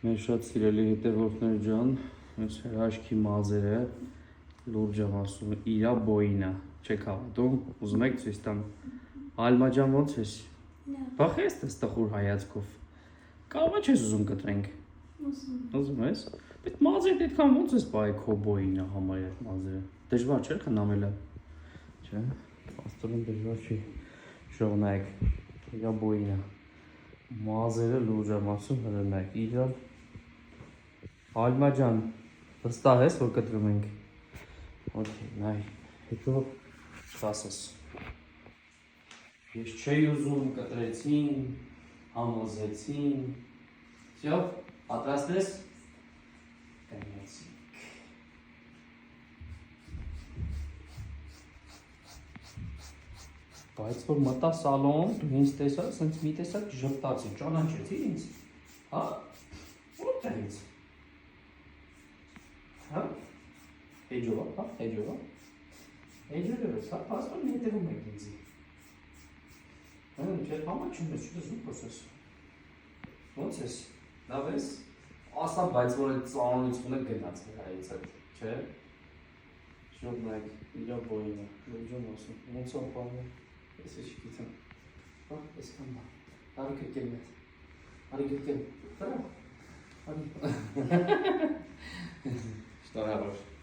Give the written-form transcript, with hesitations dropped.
Մեր շատ սիրելի հետևորդներ ջան, այս հրաշքի մազերը լուրջ եմ ասում, իրա բոյինը, չեք հավատում, ուզում եք ցույց տամ։ Ալմա ջան ո՞նց ես։ Բախես ես տխուր հայացքով։ Կարող ես ուզում կտրենք։ Ուզում ես։ Բայց մազերը այդքան ո՞նց ես բայ քո բոյինը համարյա մազերը։ Դժվար չէ խնամելը։ Չէ։ Աստորեն դժվար չի։ Շողնայեք։ Իրա բոյինը։ Մազերը լուրջ եմ ասում, հրնայք, իրար Ալմա ջան, վստահ ես, որ կտրում ենք։ Okay, նայ, հետո չասես։ Ես չէի ուզում, կտրեցին, համոզեցին։ Всё, պատրաստ ես։ Կնեցինք։ Բայց որ մտա սալոն, դու ինձ տեսա, սենց մի տեսակ ժպտացի, ճանաչեցի ինձ, հա, որտեղից, հա, էջովա, հա, էջովա, էջովա, հա, պաստոր մի հետևում եք ինձի, չէ, համաչում ես, չտես ու պրոսես, ոնց ես, լավ ես, ասա, բայց որ այդ ծանոնությունը գնաց հայից այդ, չէ, շոտ նայք, իրա բոյինը, լուջում ասում, ոնց ով բանը, ես ես չգիտեմ, հա, ես կան բա, արի կրկել մետ, արի կրկել, հրա, արի, շտարավոր։